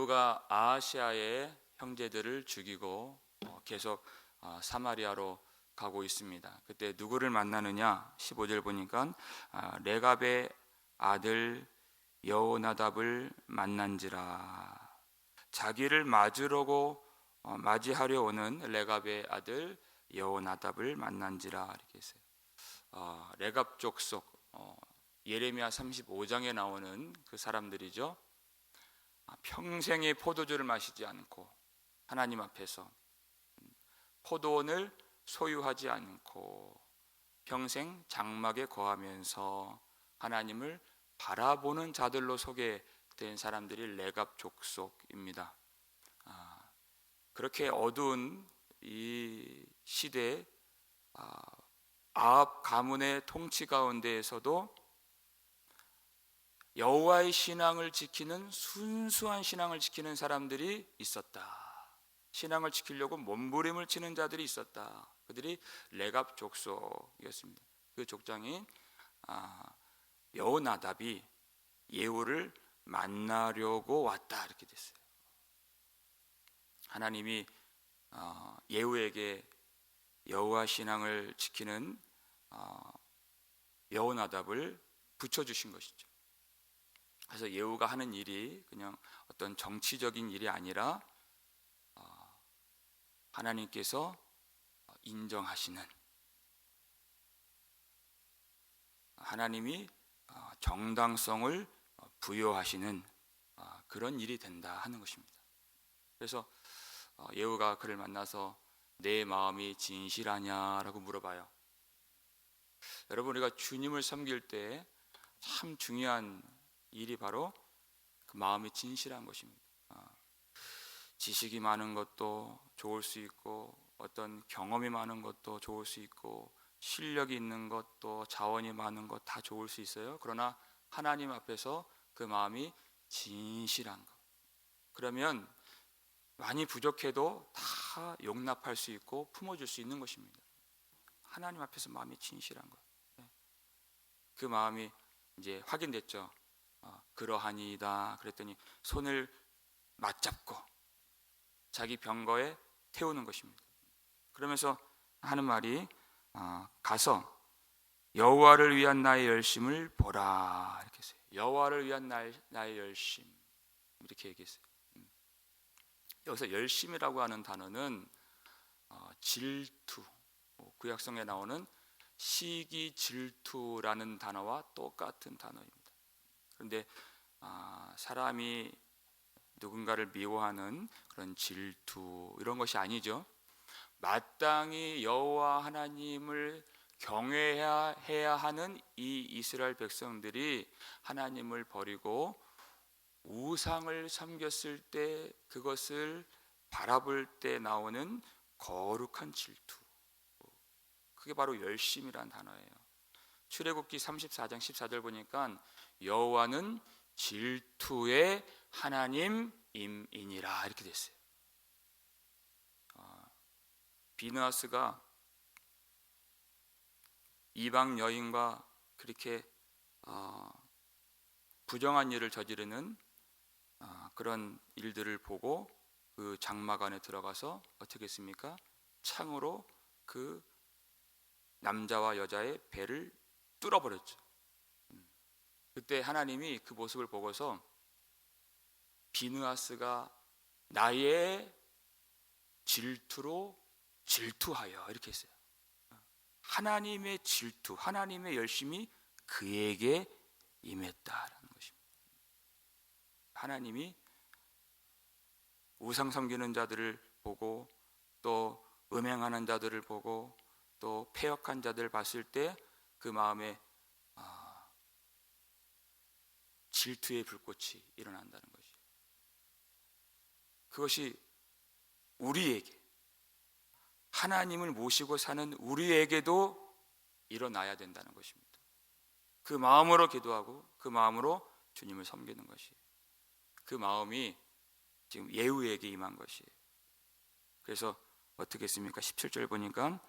예후가 아하시아의 형제들을 죽이고 계속 사마리아로 가고 있습니다. 그때 누구를 만나느냐? 15절 보니까 레갑의 아들 여호나답을 만난지라. 자기를 맞이하려 오는 레갑의 아들 여호나답을 만난지라 이렇게 했어요. 레갑 족속, 예레미야 35장에 나오는 그 사람들이죠. 평생의 포도주를 마시지 않고 하나님 앞에서 포도원을 소유하지 않고 평생 장막에 거하면서 하나님을 바라보는 자들로 소개된 사람들이 레갑 족속입니다. 그렇게 어두운 이 시대, 아합 가문의 통치 가운데에서도 여호와의 신앙을 지키는 순수한 신앙을 지키는 사람들이 있었다. 신앙을 지키려고 몸부림을 치는 자들이 있었다. 그들이 레갑 족속이었습니다. 그 족장인 여호나답이 예후를 만나려고 왔다 이렇게 됐어요. 하나님이 예후에게 여호와 신앙을 지키는 여호나답을 붙여주신 것이죠. 그래서 예후가 하는 일이 그냥 어떤 정치적인 일이 아니라 하나님께서 인정하시는, 하나님이 정당성을 부여하시는 그런 일이 된다 하는 것입니다. 그래서 예후가 그를 만나서 내 마음이 진실하냐라고 물어봐요. 여러분, 우리가 주님을 섬길 때 참 중요한 일이 바로 그 마음이 진실한 것입니다. 지식이 많은 것도 좋을 수 있고, 어떤 경험이 많은 것도 좋을 수 있고, 실력이 있는 것도, 자원이 많은 것 다 좋을 수 있어요. 그러나 하나님 앞에서 그 마음이 진실한 것, 그러면 많이 부족해도 다 용납할 수 있고 품어줄 수 있는 것입니다. 하나님 앞에서 마음이 진실한 것, 그 마음이 이제 확인됐죠. 그러하니이다 그랬더니 손을 맞잡고 자기 병거에 태우는 것입니다. 그러면서 하는 말이 가서 여호와를 위한 나의 열심을 보라 이렇게 했어요. 여호와를 위한 나의 열심 이렇게 얘기했어요. 여기서 열심이라고 하는 단어는 질투, 구약성에 나오는 시기 질투라는 단어와 똑같은 단어입니다. 그런데 사람이 누군가를 미워하는 그런 질투 이런 것이 아니죠. 마땅히 여호와 하나님을 경외해야 하는 이 이스라엘 백성들이 하나님을 버리고 우상을 섬겼을 때 그것을 바라볼 때 나오는 거룩한 질투, 그게 바로 열심이라는 단어예요. 출애굽기 34장 14절 보니까 여호와는 질투의 하나님임이니라 이렇게 됐어요. 비느하스가 이방 여인과 그렇게 부정한 일을 저지르는 그런 일들을 보고 그 장막 안에 들어가서 어떻게 했습니까? 창으로 그 남자와 여자의 배를 뚫어버렸죠. 그때 하나님이 그 모습을 보고서 비느하스가 나의 질투로 질투하여 이렇게 했어요. 하나님의 질투, 하나님의 열심이 그에게 임했다라는 것입니다. 하나님이 우상 섬기는 자들을 보고 또 음행하는 자들을 보고 또 패역한 자들을 봤을 때 그 마음에 질투의 불꽃이 일어난다는 것이죠. 그것이 우리에게, 하나님을 모시고 사는 우리에게도 일어나야 된다는 것입니다. 그 마음으로 기도하고 그 마음으로 주님을 섬기는 것이, 그 마음이 지금 예후에게 임한 것이에요. 그래서 어떻게 했습니까? 17절 보니까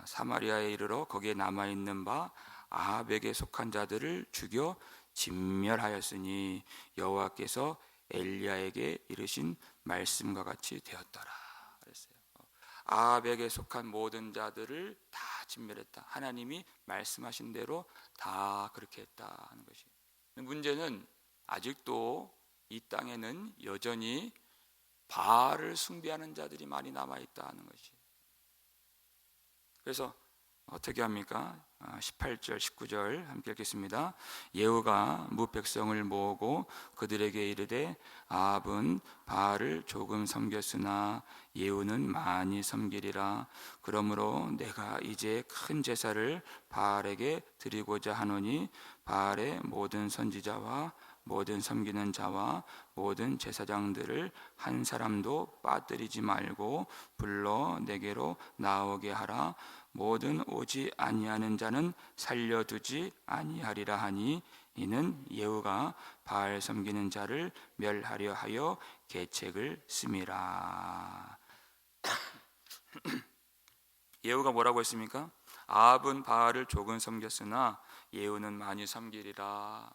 사마리아에 이르러 거기에 남아있는 바 아합에게 속한 자들을 죽여 진멸하였으니 여호와께서 엘리야에게 이르신 말씀과 같이 되었더라 그랬어요. 아합에게 속한 모든 자들을 다 진멸했다. 하나님이 말씀하신 대로 다 그렇게 했다 하는 것이. 문제는 아직도 이 땅에는 여전히 바알을 숭배하는 자들이 많이 남아있다 하는 것이. 그래서 어떻게 합니까? 18절 19절 함께 읽겠습니다. 예후가 뭇 백성을 모으고 그들에게 이르되 아합은 바알을 조금 섬겼으나 예후는 많이 섬기리라. 그러므로 내가 이제 큰 제사를 바알에게 드리고자 하노니 바알의 모든 선지자와 모든 섬기는 자와 모든 제사장들을 한 사람도 빠뜨리지 말고 불러 내게로 나오게 하라. 모든 오지 아니하는 자는 살려두지 아니하리라 하니 이는 예후가 바알 섬기는 자를 멸하려 하여 계책을 씀이라. 예후가 뭐라고 했습니까? 아합은 바알을 조금 섬겼으나 예후는 많이 섬기리라.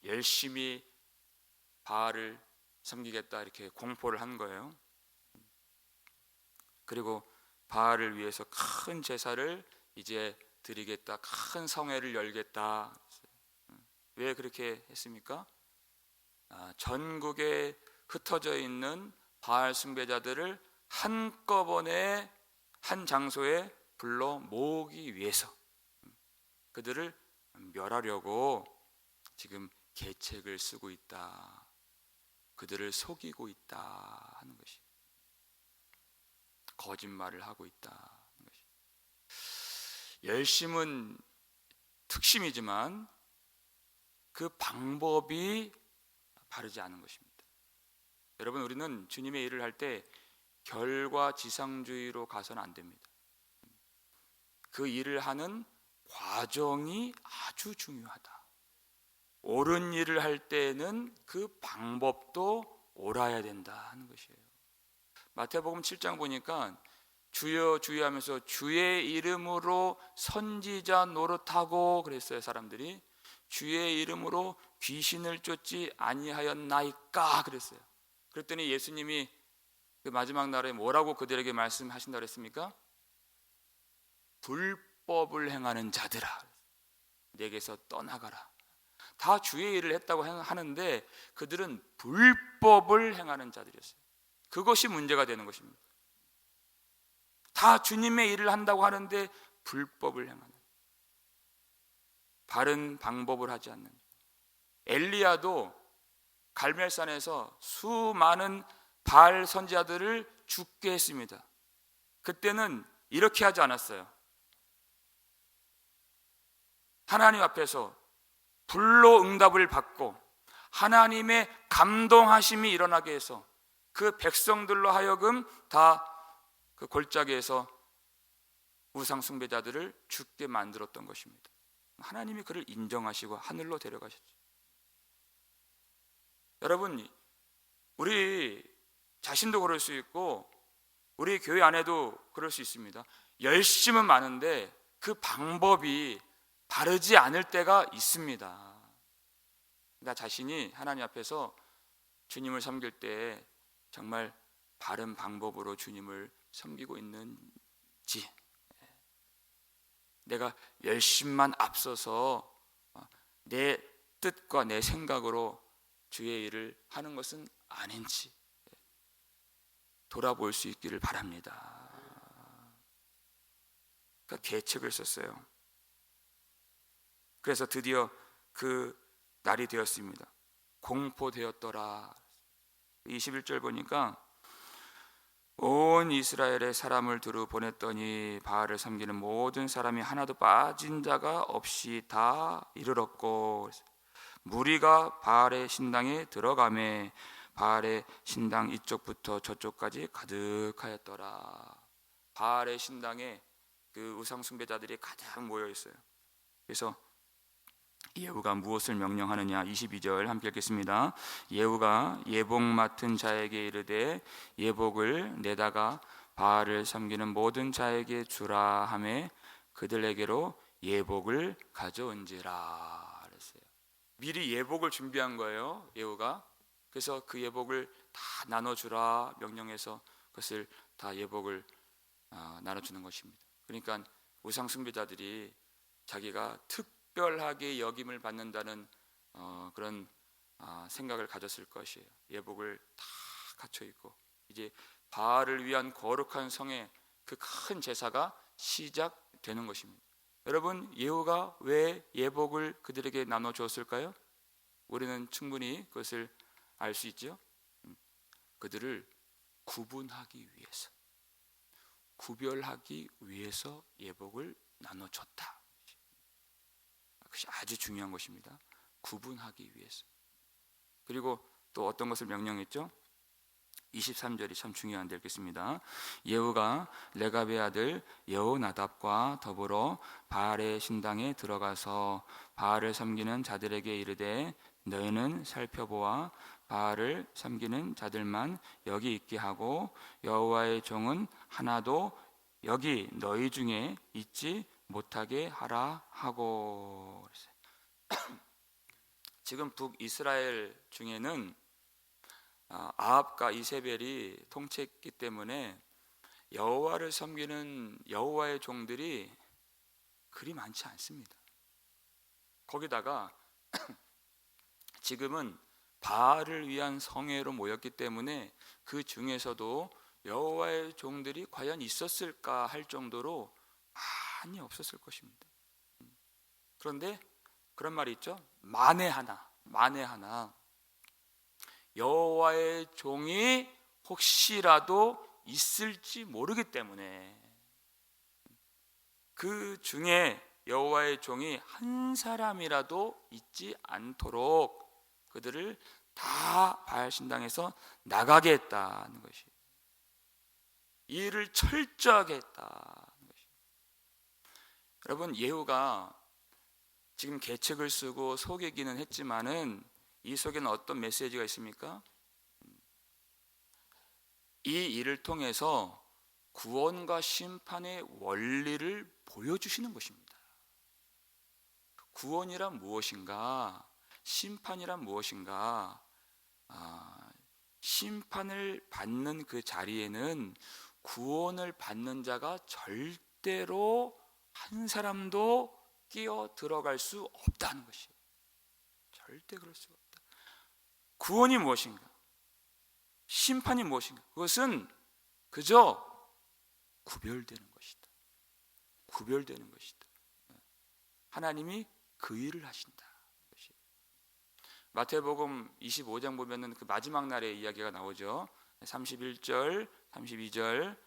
열심히 바알을 섬기겠다 이렇게 공포를 한 거예요. 그리고 바알을 위해서 큰 제사를 이제 드리겠다, 큰 성회를 열겠다. 왜 그렇게 했습니까? 전국에 흩어져 있는 바알 숭배자들을 한꺼번에 한 장소에 불러 모으기 위해서 그들을 멸하려고 지금 계책을 쓰고 있다. 그들을 속이고 있다 하는 것이. 거짓말을 하고 있다 하는 것이. 열심은 특심이지만 그 방법이 바르지 않은 것입니다. 여러분, 우리는 주님의 일을 할 때 결과지상주의로 가서는 안 됩니다. 그 일을 하는 과정이 아주 중요하다. 옳은 일을 할 때는 그 방법도 옳아야 된다 하는 것이에요. 마태복음 7장 보니까 주여 주여 하면서 주의 이름으로 선지자 노릇하고 그랬어요. 사람들이 주의 이름으로 귀신을 쫓지 아니하였나이까 그랬어요. 그랬더니 예수님이 그 마지막 날에 뭐라고 그들에게 말씀하신다고 그랬습니까? 불법을 행하는 자들아 내게서 떠나가라. 다 주의 일을 했다고 하는데 그들은 불법을 행하는 자들이었어요. 그것이 문제가 되는 것입니다. 다 주님의 일을 한다고 하는데 불법을 행하는, 바른 방법을 하지 않는. 엘리야도 갈멜산에서 수많은 바알 선지자들을 죽게 했습니다. 그때는 이렇게 하지 않았어요. 하나님 앞에서 불로 응답을 받고 하나님의 감동하심이 일어나게 해서 그 백성들로 하여금 다 그 골짜기에서 우상 숭배자들을 죽게 만들었던 것입니다. 하나님이 그를 인정하시고 하늘로 데려가셨죠. 여러분, 우리 자신도 그럴 수 있고 우리 교회 안에도 그럴 수 있습니다. 열심은 많은데 그 방법이 바르지 않을 때가 있습니다. 나 자신이 하나님 앞에서 주님을 섬길 때 정말 바른 방법으로 주님을 섬기고 있는지, 내가 열심만 앞서서 내 뜻과 내 생각으로 주의 일을 하는 것은 아닌지 돌아볼 수 있기를 바랍니다. 그러니까 계책을 썼어요. 그래서 드디어 그 날이 되었습니다. 공포되었더라. 21절 보니까 온 이스라엘의 사람을 두루 보냈더니 바알을 섬기는 모든 사람이 하나도 빠진 자가 없이 다 이르렀고 무리가 바알의 신당에 들어가매 바알의 신당 이쪽부터 저쪽까지 가득하였더라. 바알의 신당에 그 우상 숭배자들이 가득 모여 있어요. 그래서 예후가 무엇을 명령하느냐. 22절 함께 읽겠습니다. 예후가 예복 맡은 자에게 이르되 예복을 내다가 바알을 섬기는 모든 자에게 주라 하매 그들에게로 예복을 가져온지라 그랬어요. 미리 예복을 준비한 거예요. 예후가 그래서 그 예복을 다 나눠주라 명령해서 그것을 다 예복을 나눠주는 것입니다. 그러니까 우상 숭배자들이 자기가 특별하게 여김을 받는다는 그런 생각을 가졌을 것이에요. 예복을 다 갖춰 있고 이제 바알을 위한 거룩한 성의 그 큰 제사가 시작되는 것입니다. 여러분, 예후가 왜 예복을 그들에게 나눠 주었을까요? 우리는 충분히 그것을 알 수 있죠. 그들을 구분하기 위해서, 구별하기 위해서 예복을 나눠줬다. 그것이 아주 중요한 것입니다. 구분하기 위해서. 그리고 또 어떤 것을 명령했죠? 23절이 참 중요한데 읽겠습니다. 예후가 레갑의 아들 여호나답과 더불어 바알의 신당에 들어가서 바알을 섬기는 자들에게 이르되 너희는 살펴보아 바알을 섬기는 자들만 여기 있게 하고 여호와의 종은 하나도 여기 너희 중에 있지 못하게 하라 하고. 지금 북이스라엘 중에는 아합과 이세벨이 통치했기 때문에 여호와를 섬기는 여호와의 종들이 그리 많지 않습니다. 거기다가 지금은 바알을 위한 성회로 모였기 때문에 그 중에서도 여호와의 종들이 과연 있었을까 할 정도로 많이 없었을 것입니다. 그런데 그런 말이 있죠. 만에 하나 여호와의 종이 혹시라도 있을지 모르기 때문에 그 중에 여호와의 종이 한 사람이라도 있지 않도록 그들을 다 바알 신당에서 나가게 했다는 것이, 이 일을 철저하게 했다는 것이. 여러분, 예후가 지금 계책을 쓰고 속이기는 했지만은 이 속에는 어떤 메시지가 있습니까? 이 일을 통해서 구원과 심판의 원리를 보여주시는 것입니다. 구원이란 무엇인가? 심판이란 무엇인가? 심판을 받는 그 자리에는 구원을 받는 자가 절대로 한 사람도 끼어 들어갈 수 없다는 것이에요. 절대 그럴 수가 없다. 구원이 무엇인가? 심판이 무엇인가? 그것은 그저 구별되는 것이다. 구별되는 것이다. 하나님이 그 일을 하신다. 마태복음 25장 보면은 그 마지막 날의 이야기가 나오죠. 31절, 32절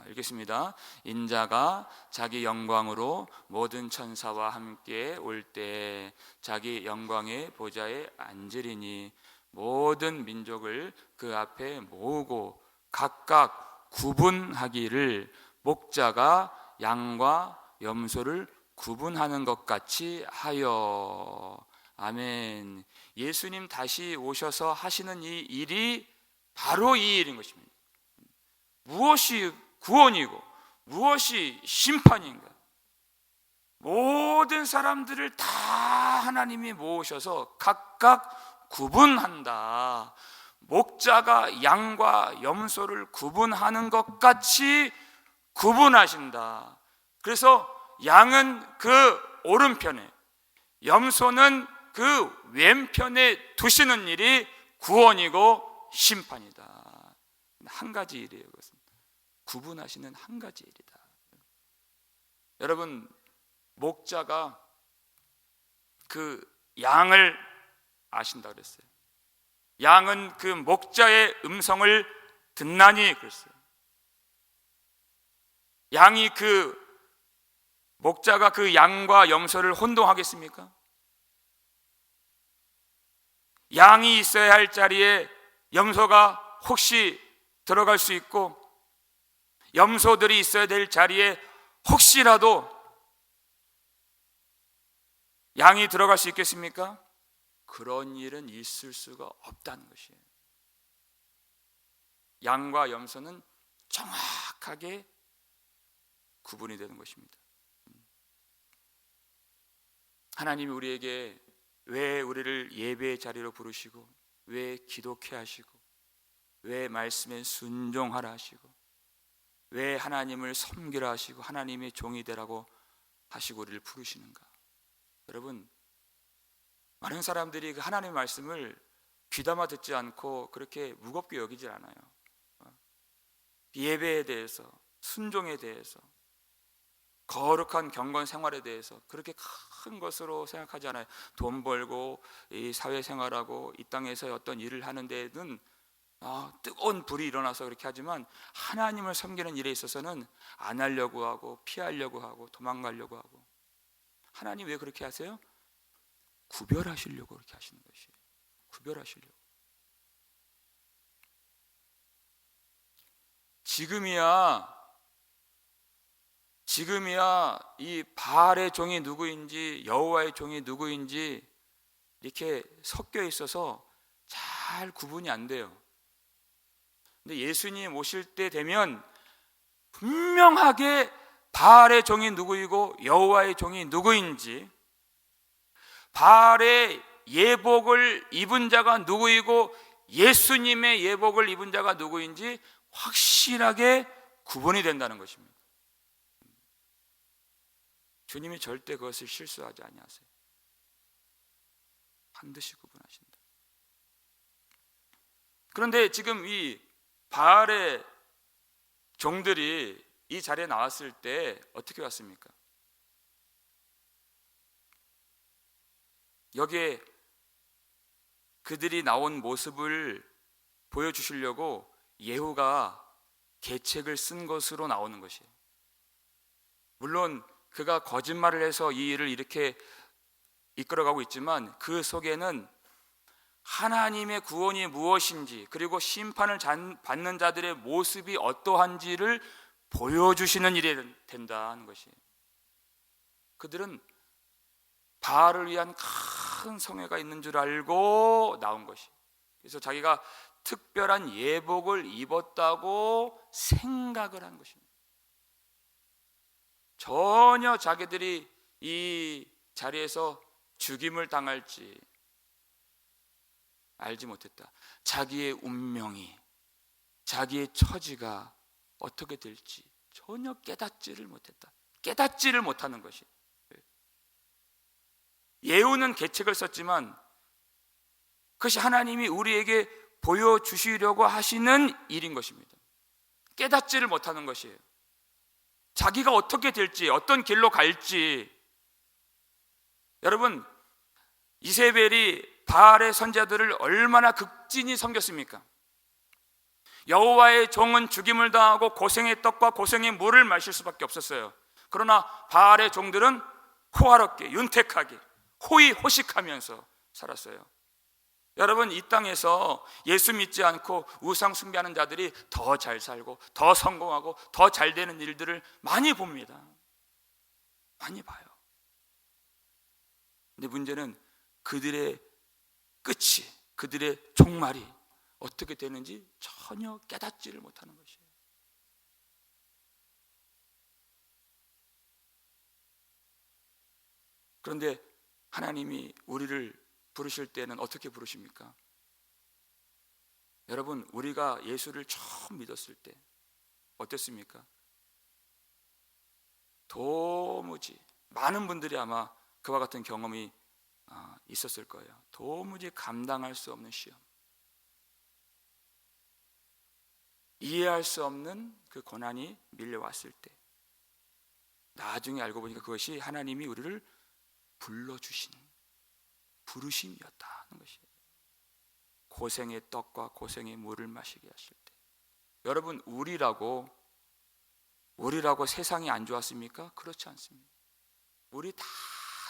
읽겠습니다. 인자가 자기 영광으로 모든 천사와 함께 올 때 자기 영광의 보좌에 앉으리니 모든 민족을 그 앞에 모으고 각각 구분하기를 목자가 양과 염소를 구분하는 것 같이 하여. 아멘. 예수님 다시 오셔서 하시는 이 일이 바로 이 일인 것입니다. 무엇이 구원이고 무엇이 심판인가? 모든 사람들을 다 하나님이 모으셔서 각각 구분한다. 목자가 양과 염소를 구분하는 것 같이 구분하신다. 그래서 양은 그 오른편에, 염소는 그 왼편에 두시는 일이 구원이고 심판이다. 한 가지 일이에요. 그것은 구분하시는 한 가지 일이다. 여러분, 목자가 그 양을 아신다 그랬어요. 양은 그 목자의 음성을 듣나니 그랬어요. 양이 그 목자가 그 양과 염소를 혼동하겠습니까? 양이 있어야 할 자리에 염소가 혹시 들어갈 수 있고, 염소들이 있어야 될 자리에 혹시라도 양이 들어갈 수 있겠습니까? 그런 일은 있을 수가 없다는 것이에요. 양과 염소는 정확하게 구분이 되는 것입니다. 하나님이 우리에게 왜 우리를 예배의 자리로 부르시고 왜 기독해 하시고, 왜 말씀에 순종하라 하시고, 왜 하나님을 섬기라 하시고 하나님의 종이 되라고 하시고 우리를 부르시는가? 여러분, 많은 사람들이 그 하나님의 말씀을 귀담아 듣지 않고 그렇게 무겁게 여기질 않아요. 예배에 대해서, 순종에 대해서, 거룩한 경건 생활에 대해서 그렇게 큰 것으로 생각하지 않아요. 돈 벌고 이 사회생활하고 이 땅에서 어떤 일을 하는 데는 뜨거운 불이 일어나서 그렇게 하지만 하나님을 섬기는 일에 있어서는 안 하려고 하고 피하려고 하고 도망가려고 하고. 하나님 왜 그렇게 하세요? 구별하시려고 그렇게 하시는 것이에요. 구별하시려고. 지금이야 이 바알의 종이 누구인지 여호와의 종이 누구인지 이렇게 섞여 있어서 잘 구분이 안 돼요. 근데 예수님 오실 때 되면 분명하게 바알의 종이 누구이고 여호와의 종이 누구인지, 바알의 예복을 입은 자가 누구이고 예수님의 예복을 입은 자가 누구인지 확실하게 구분이 된다는 것입니다. 주님이 절대 그것을 실수하지 아니하세요. 반드시 구분하신다. 그런데 지금 이 바알의 종들이 이 자리에 나왔을 때 어떻게 왔습니까? 여기에 그들이 나온 모습을 보여주시려고 예후가 계책을 쓴 것으로 나오는 것이에요. 물론 그가 거짓말을 해서 이 일을 이렇게 이끌어가고 있지만 그 속에는 하나님의 구원이 무엇인지, 그리고 심판을 받는 자들의 모습이 어떠한지를 보여주시는 일이 된다는 것이에요. 그들은 바알을 위한 큰 성회가 있는 줄 알고 나온 것이에요. 그래서 자기가 특별한 예복을 입었다고 생각을 한 것입니다. 전혀 자기들이 이 자리에서 죽임을 당할지 알지 못했다. 자기의 운명이, 자기의 처지가 어떻게 될지 전혀 깨닫지를 못했다. 깨닫지를 못하는 것이. 예후는 계책을 썼지만 그것이 하나님이 우리에게 보여주시려고 하시는 일인 것입니다. 깨닫지를 못하는 것이에요. 자기가 어떻게 될지, 어떤 길로 갈지. 여러분, 이세벨이 바알의 선자들을 얼마나 극진히 섬겼습니까? 여호와의 종은 죽임을 당하고 고생의 떡과 고생의 물을 마실 수밖에 없었어요. 그러나 바알의 종들은 호화롭게, 윤택하게, 호의호식하면서 살았어요. 여러분, 이 땅에서 예수 믿지 않고 우상 숭배하는 자들이 더 잘 살고 더 성공하고 더 잘 되는 일들을 많이 봅니다. 많이 봐요. 근데 문제는 그들의 끝이, 그들의 종말이 어떻게 되는지 전혀 깨닫지를 못하는 것이에요. 그런데 하나님이 우리를 부르실 때는 어떻게 부르십니까? 여러분, 우리가 예수를 처음 믿었을 때 어땠습니까? 도무지 많은 분들이 아마 그와 같은 경험이 있었을 거예요. 도무지 감당할 수 없는 시험, 이해할 수 없는 그 고난이 밀려왔을 때 나중에 알고 보니까 그것이 하나님이 우리를 불러주신 부르심이었다는 것이에요. 고생의 떡과 고생의 물을 마시게 하실 때. 여러분, 우리라고 세상이 안 좋았습니까? 그렇지 않습니다. 우리 다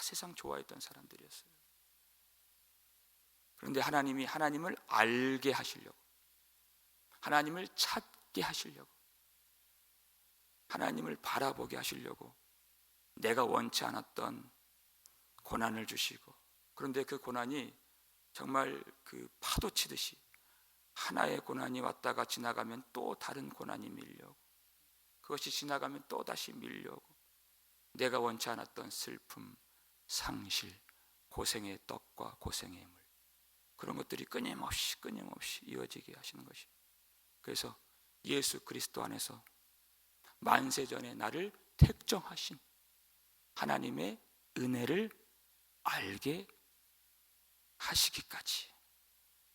세상 좋아했던 사람들이었어요. 그런데 하나님이 하나님을 알게 하시려고, 하나님을 찾게 하시려고, 하나님을 바라보게 하시려고 내가 원치 않았던 고난을 주시고, 그런데 그 고난이 정말 그 파도 치듯이 하나의 고난이 왔다가 지나가면 또 다른 고난이 밀려오고, 그것이 지나가면 또 다시 밀려오고, 내가 원치 않았던 슬픔, 상실, 고생의 떡과 고생의 물. 그런 것들이 끊임없이 이어지게 하시는 것이. 그래서 예수 그리스도 안에서 만세전에 나를 택정하신 하나님의 은혜를 알게 하시기까지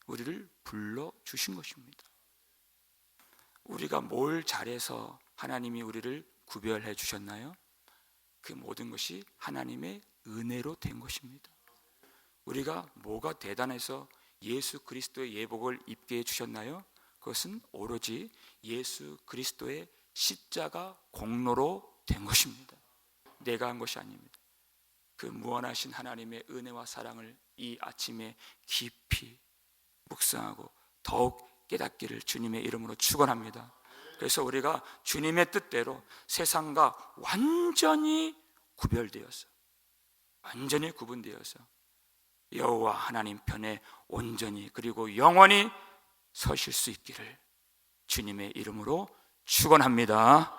우리를 불러주신 것입니다. 우리가 뭘 잘해서 하나님이 우리를 구별해 주셨나요? 그 모든 것이 하나님의 은혜로 된 것입니다. 우리가 뭐가 대단해서 예수 그리스도의 예복을 입게 해주셨나요? 그것은 오로지 예수 그리스도의 십자가 공로로 된 것입니다. 내가 한 것이 아닙니다. 그 무한하신 하나님의 은혜와 사랑을 이 아침에 깊이 묵상하고 더욱 깨닫기를 주님의 이름으로 축원합니다. 그래서 우리가 주님의 뜻대로 세상과 완전히 구별되어서, 완전히 구분되어서 여호와 하나님 편에 온전히 그리고 영원히 서실 수 있기를 주님의 이름으로 축원합니다.